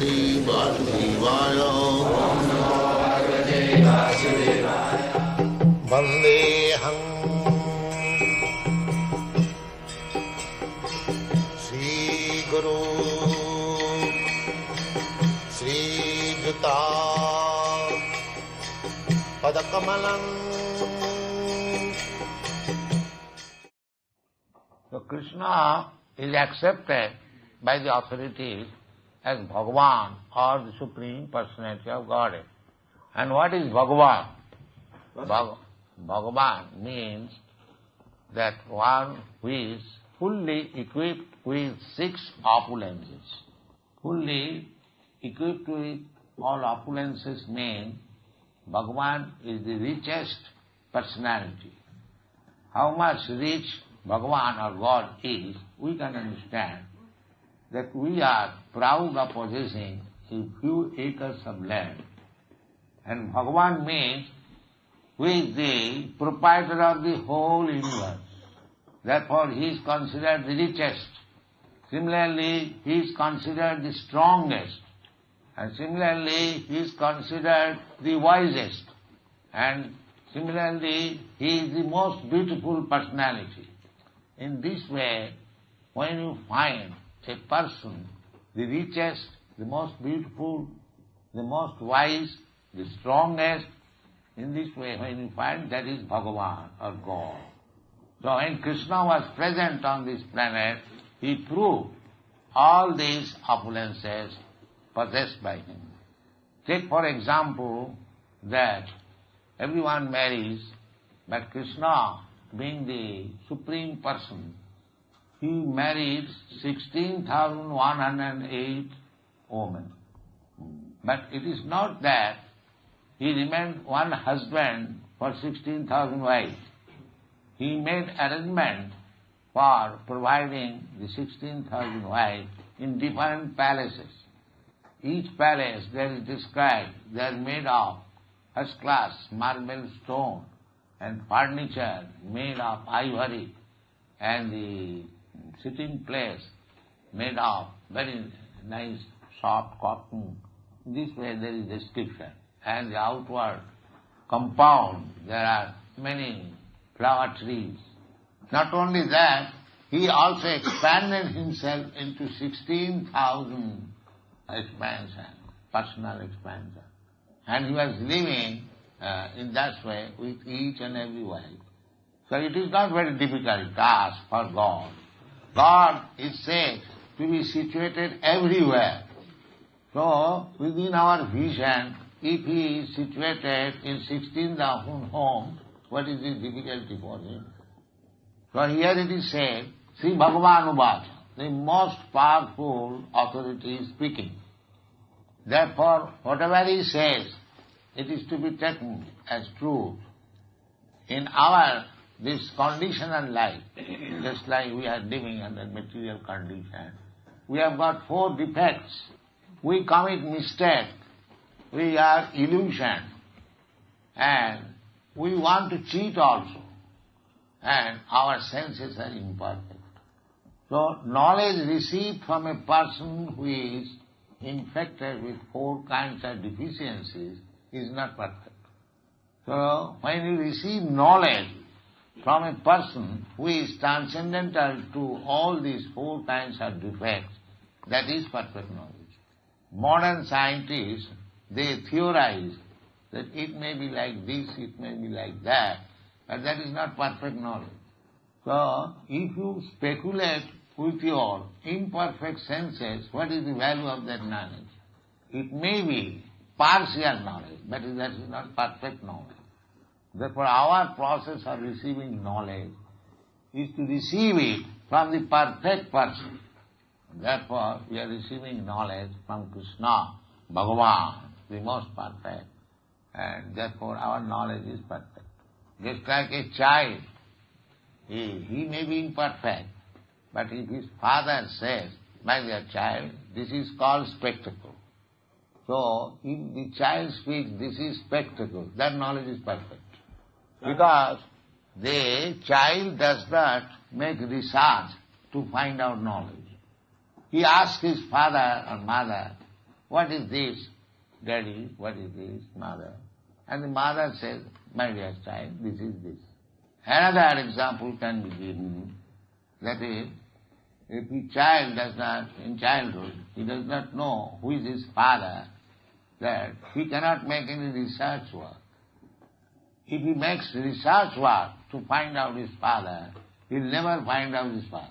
Shri Vasudevaya. Vandeham Shri Guru Shri Juta Padakamalam. So Krishna is accepted by the authorities as Bhagavan or the Supreme Personality of Godhead. And what is Bhagavan? Bhagavan means that one who is fully equipped with 6 opulences. Fully equipped with all opulences means Bhagavan is the richest personality. How much rich Bhagavan or God is, we can understand that we are proud of possessing a few acres of land. And Bhagavan means who is the proprietor of the whole universe. Therefore he is considered the richest. Similarly, he is considered the strongest. And similarly, he is considered the wisest. And similarly, he is the most beautiful personality. In this way, when you find a person, the richest, the most beautiful, the most wise, the strongest, in this way when you find, that is Bhagavan or God. So when Krishna was present on this planet, he proved all these opulences possessed by him. Take for example that everyone marries, but Krishna, being the Supreme Person, he married 16,108 women. But it is not that he remained one husband for 16,000 wives. He made arrangement for providing the 16,000 wives in different palaces. Each palace, there is described, they are made of first-class marble stone and furniture made of ivory, and the sitting place made of very nice soft cotton. This way there is description. And the outward compound, there are many flower trees. Not only that, he also expanded himself into 16,000 expansion, personal expansion. And he was living in that way with each and every wife. So it is not very difficult task for God. God is said to be situated everywhere. So within our vision, if he is situated in 16,000 homes, what is the difficulty for him? So here it is said, Sri Bhagavan Uvacha, the most powerful authority is speaking. Therefore, whatever he says, it is to be taken as truth. In our this conditional life, just like we are living under material condition, we have got 4 defects. We commit mistake, we are illusion, and we want to cheat also, and our senses are imperfect. So knowledge received from a person who is infected with 4 kinds of deficiencies is not perfect. So when you receive knowledge from a person who is transcendental to all these 4 kinds of defects, that is perfect knowledge. Modern scientists, they theorize that it may be like this, it may be like that, but that is not perfect knowledge. So if you speculate with your imperfect senses, what is the value of that knowledge? It may be partial knowledge, but that is not perfect knowledge. Therefore our process of receiving knowledge is to receive it from the perfect person. Therefore we are receiving knowledge from Krishna, Bhagavan, the most perfect, and therefore our knowledge is perfect. Just like a child, he may be imperfect, but if his father says, my dear child, this is called spectacle. So if the child speaks, this is spectacle, that knowledge is perfect. Because the child does not make research to find out knowledge. He asks his father or mother, what is this, daddy, what is this, mother? And the mother says, my dear child, this is this. Another example can be given, that is, if a child does not, in childhood, he does not know who is his father, that he cannot make any research work. If he makes research work to find out his father, he will never find out his father.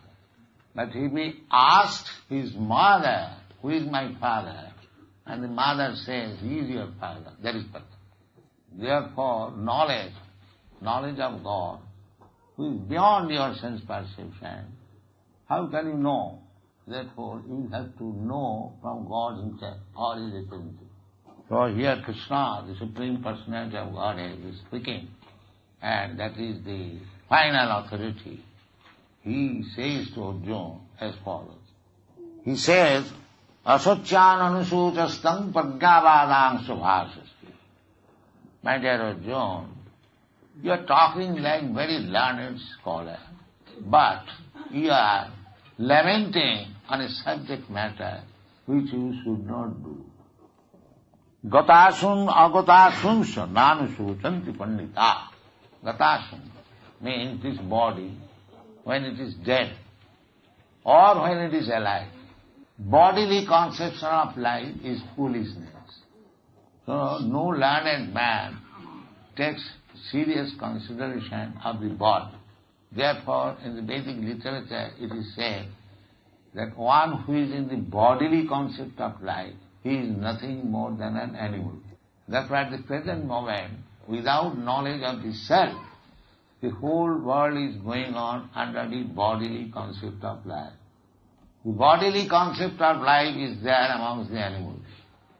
But if he asks his mother, who is my father, and the mother says, he is your father, that is perfect. Therefore, knowledge of God, who is beyond your sense perception, how can you know? Therefore, you have to know from God himself or his representative. So here Krishna, the Supreme Personality of Godhead, is speaking, and that is the final authority. He says to Arjuna as follows. He says, Asocyan anusuchastam prajnavadang subhasasti. My dear Arjuna, you are talking like very learned scholar, but you are lamenting on a subject matter which you should not do. Gatasum agatasumsya nanusuchanti pandita. Gatasum means this body, when it is dead or when it is alive. Bodily conception of life is foolishness. So no learned man takes serious consideration of the body. Therefore, in the Vedic literature it is said that one who is in the bodily concept of life, he is nothing more than an animal. Therefore, at the present moment, without knowledge of the self, the whole world is going on under the bodily concept of life. The bodily concept of life is there amongst the animals.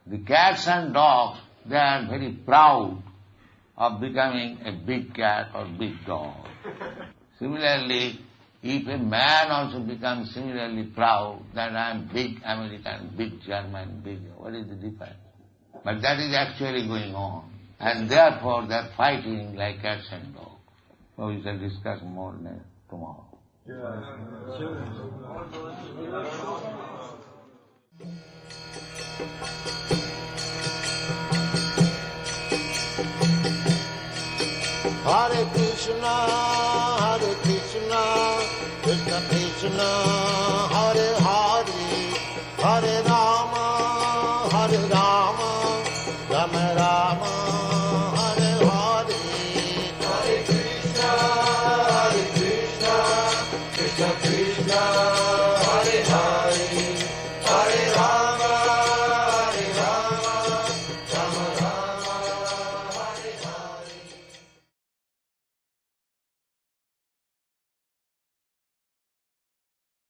The cats and dogs, they are very proud of becoming a big cat or big dog. Similarly, if a man also becomes similarly proud that I am big American, big German, big, what is the difference? But that is actually going on. And therefore they are fighting like cats and dogs. So we shall discuss more tomorrow. Hare Krishna, Krishna Krishna, Hare Hare, Hare Rama.